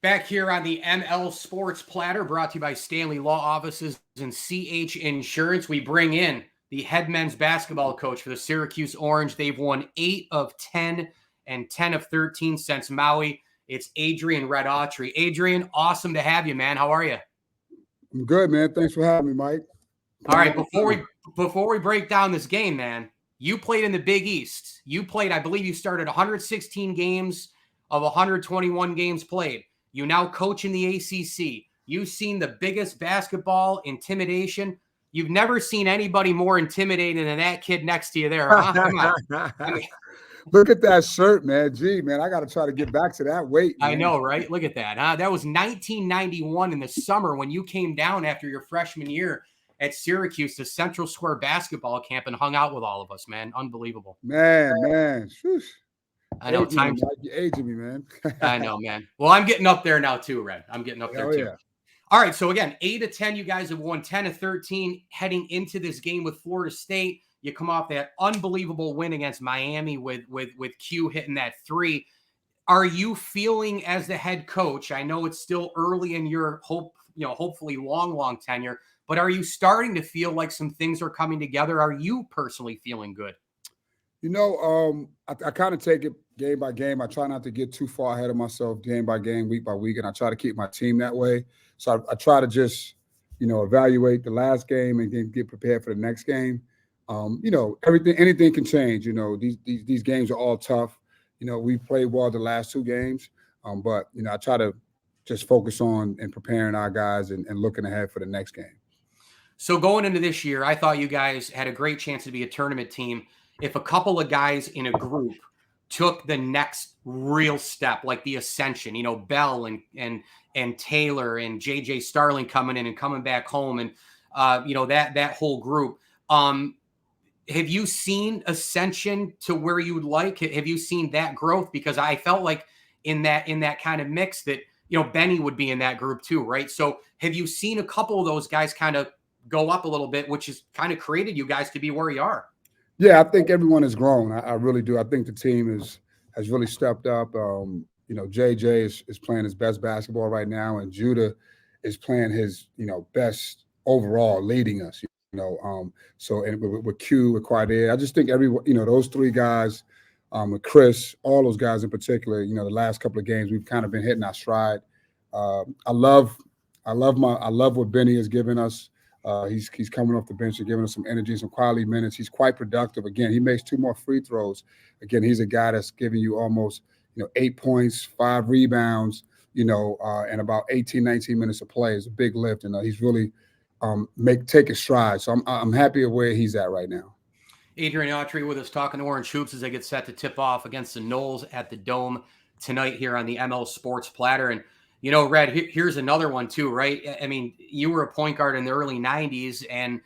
Back here on the ML Sports Platter, brought to you by Stanley Law Offices and CH Insurance. We bring in the head men's basketball coach for the Syracuse Orange. They've won 8 of 10 and 10 of 13 since Maui. It's Adrian Autry. Adrian, awesome to have you, man. How are you? I'm good, man. Thanks for having me, Mike. All right, before we break down this game, man, you played in the Big East. You played, I believe you started 116 games of 121 games played. You now coach in the ACC. You've seen the biggest basketball intimidation. You've never seen anybody more intimidating than that kid next to you there. Huh? Come on. I mean, look at that shirt, man. Gee, man, I got to try to get back to that weight, man. I know, right? Look at that. Huh? That was 1991 in the summer when you came down after your freshman year at Syracuse to Central Square basketball camp and hung out with all of us, man. Unbelievable. Man. Whew. I know. You're aging me, man. I know, man. Well, I'm getting up there now too, Red. I'm getting up there too. Yeah. All right. So again, 8 of 10, you guys have won 10 of 13 heading into this game with Florida State. You come off that unbelievable win against Miami with Q hitting that 3. Are you feeling as the head coach? I know it's still early in your hopefully long tenure, but are you starting to feel like some things are coming together? Are you personally feeling good? I kind of take it game by game. I try not to get too far ahead of myself game by game, week by week, and I try to keep my team that way. So I try to just, evaluate the last game and then get prepared for the next game. Anything can change. These games are all tough. We played well the last 2 games, but I try to just focus on and preparing our guys and looking ahead for the next game. So going into this year, I thought you guys had a great chance to be a tournament team if a couple of guys in a group took the next real step, like the ascension, Bell and Taylor and JJ Starling coming in and coming back home, and that whole group. Have you seen ascension to where you would like? Have you seen that growth? Because I felt like in that kind of mix that Benny would be in that group too, right? So have you seen a couple of those guys kind of go up a little bit, which has kind of created you guys to be where you are? Yeah, I think everyone has grown. I really do. I think the team has really stepped up. JJ is playing his best basketball right now, and Judah is playing his best overall, leading us. So and with Q, with Quadir, I just think those 3 guys, with Chris, all those guys in particular. The last couple of games we've kind of been hitting our stride. I love what Benny has given us. He's coming off the bench and giving us some energy, some quality minutes. He's quite productive. Again, he makes 2 more free throws. Again, he's a guy that's giving you almost 8 points, 5 rebounds, and about 18, 19 minutes of play. It's a big lift, and he's really taking strides. So I'm happy with where he's at right now. Adrian Autry with us talking Orange Hoops as they get set to tip off against the Noles at the Dome tonight here on the ML Sports Platter. And Red, here's another one too, right? I mean, you were a point guard in the early 90s, and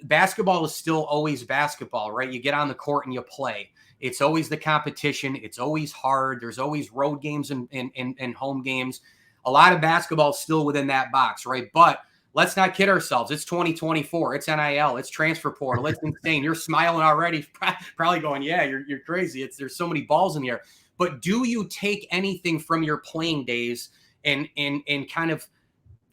basketball is still always basketball, right? You get on the court and you play. It's always the competition. It's always hard. There's always road games and home games. A lot of basketball is still within that box, right? But let's not kid ourselves. It's 2024. It's NIL. It's transfer portal. It's insane. You're smiling already, probably going, yeah, you're crazy. There's so many balls in the air. But do you take anything from your playing days and kind of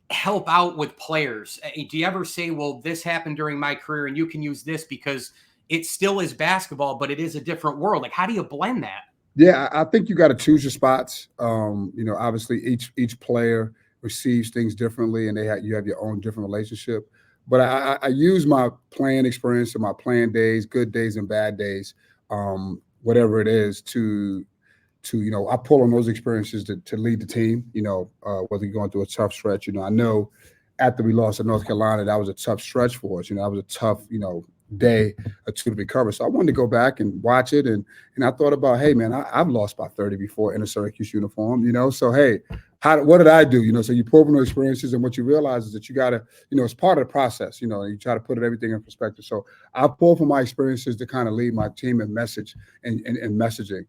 help out with players? Do you ever say, well, this happened during my career and you can use this because it still is basketball, but it is a different world? Like, how do you blend that? Yeah, I think you got to choose your spots. Obviously each player receives things differently, and you have your own different relationship. But I use my playing experience and my playing days, good days and bad days, whatever it is, to I pull on those experiences to lead the team. Whether you're going through a tough stretch. I know after we lost to North Carolina, that was a tough stretch for us. That was a tough day or 2 to recover. So I wanted to go back and watch it, and I thought about, hey man, I've lost by 30 before in a Syracuse uniform. So hey, what did I do? So you pull from those experiences, and what you realize is that you got to, it's part of the process. You try to put everything in perspective. So I pull from my experiences to kind of lead my team and message and messaging.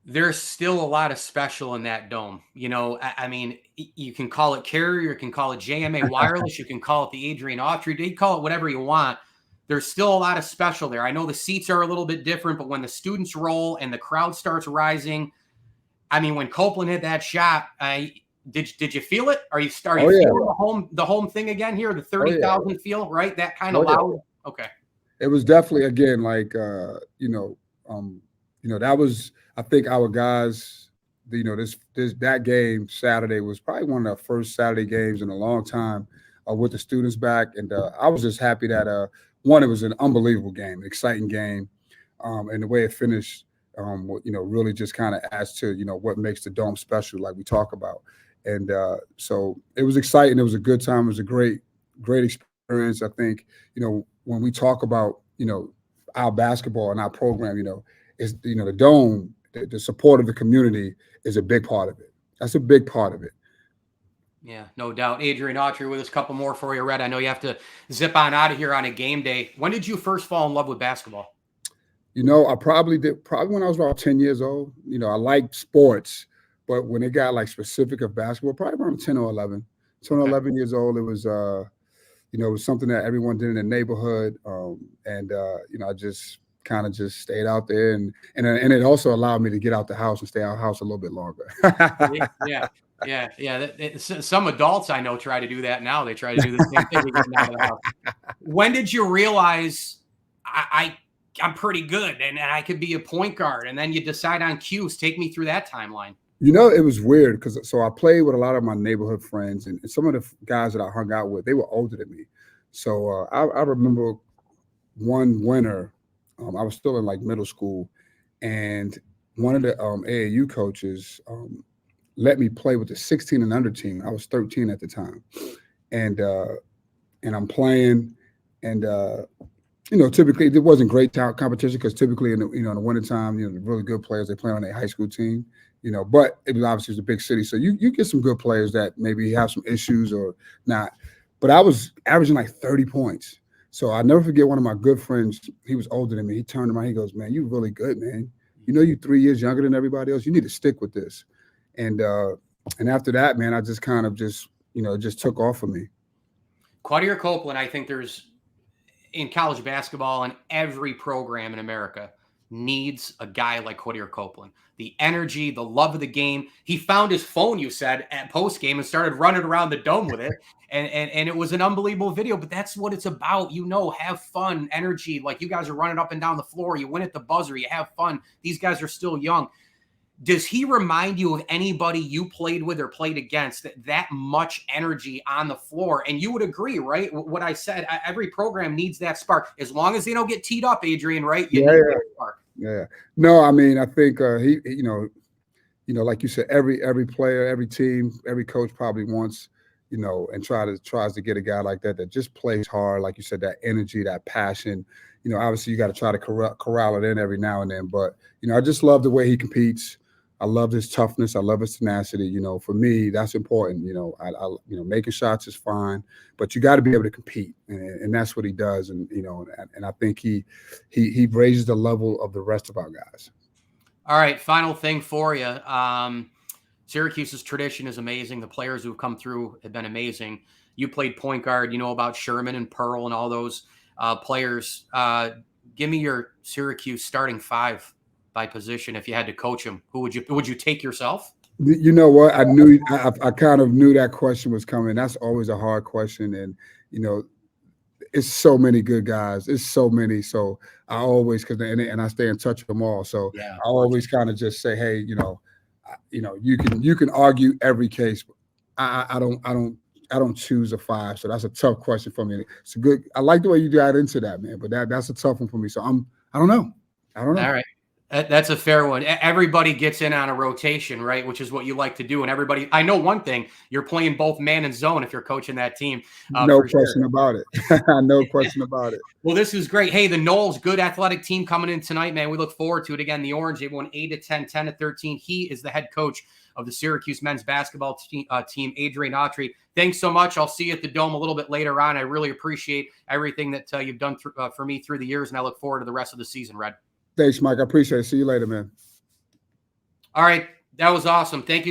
There's still a lot of special in that dome. I mean, you can call it carrier, you can call it JMA wireless, you can call it the Adrian Autry, you call it whatever you want. There's still a lot of special there. I know the seats are a little bit different, but when the students roll and the crowd starts rising, I mean, when Copeland hit that shot, Did you feel it? Are you Oh, yeah. feeling the home thing again here? The 30,000 feel, right? That kind of loud. Okay. It was definitely, again, like that was, I think, our guys. That game Saturday was probably one of the first Saturday games in a long time with the students back, and I was just happy that one, it was an unbelievable game, an exciting game, and the way it finished, really just kind of adds to what makes the Dome special, like we talk about, and so it was exciting. It was a good time. It was a great experience. I think when we talk about our basketball and our program, is the Dome, the support of the community is a big part of it. That's a big part of it. Yeah, no doubt. Adrian Autry with us. A couple more for you, Red. I know you have to zip on out of here on a game day. When did you first fall in love with basketball? I probably when I was about 10 years old. I liked sports, but when it got like specific of basketball, probably around 10 or 11. 10 or 11 years old, it was it was something that everyone did in the neighborhood, and I just kind of just stayed out there, and it also allowed me to get out the house and stay out of the house a little bit longer. Yeah. Some adults I know try to do that now. They try to do the same thing to get out of the house. When did you realize I'm pretty good and I could be a point guard? And then you decide on cues. Take me through that timeline. It was weird because I played with a lot of my neighborhood friends, and some of the guys that I hung out with, they were older than me. So I remember one winter, I was still in like middle school, and one of the AAU coaches let me play with the 16 and under team. I was 13 at the time, and I'm playing, and typically it wasn't great competition because typically in the wintertime, the really good players, they play on their high school team. But it was obviously a big city, so you get some good players that maybe have some issues or not. But I was averaging like 30 points. So I never forget one of my good friends. He was older than me. He turned around. He goes, "Man, you're really good, man. You're 3 years younger than everybody else. You need to stick with this." And after that, man, I just kind of just took off for me. Quadir Copeland, I think there's in college basketball and every program in America needs a guy like Quadir Copeland. The energy, the love of the game. He found his phone, you said, at post game and started running around the Dome with it. And it was an unbelievable video, but that's what it's about. Have fun, energy. Like you guys are running up and down the floor. You win at the buzzer. You have fun. These guys are still young. Does he remind you of anybody you played with or played against that much energy on the floor? And you would agree, right? What I said, every program needs that spark. As long as they don't get teed up, Adrian, right? You need that spark. Yeah. No, I mean, I think he, like you said, every player, every team, every coach probably wants, and tries to get a guy like that just plays hard, like you said, that energy, that passion. Obviously you got to try to corral it in every now and then, but I just love the way he competes. I love his toughness. I love his tenacity. For me, that's important. Making shots is fine, but you got to be able to compete, and that's what he does. And and I think he raises the level of the rest of our guys. All right, final thing for you. Syracuse's tradition is amazing. The players who have come through have been amazing. You played point guard. You know about Sherman and Pearl and all those players. Give me your Syracuse starting five by position if you had to coach them. Who would you take yourself? You know what? I kind of knew that question was coming. That's always a hard question, and it's so many good guys. It's so many. So I always and I stay in touch with them all. So yeah, I always kind of just say, hey, you can argue every case. But I don't choose a five. So that's a tough question for me. It's good. I like the way you got into that, man. But that's a tough one for me. So I don't know. All right. That's a fair one. Everybody gets in on a rotation, right? Which is what you like to do. And I know one thing, you're playing both man and zone if you're coaching that team. No question about it. No question about it. Well, this is great. Hey, the Noles, good athletic team coming in tonight, man. We look forward to it. Again, the Orange, they won 8-10, 10-13. He is the head coach of the Syracuse men's basketball team, Adrian Autry. Thanks so much. I'll see you at the Dome a little bit later on. I really appreciate everything that you've done for me through the years, and I look forward to the rest of the season, Red. Thanks, Mike. I appreciate it. See you later, man. All right. That was awesome. Thank you.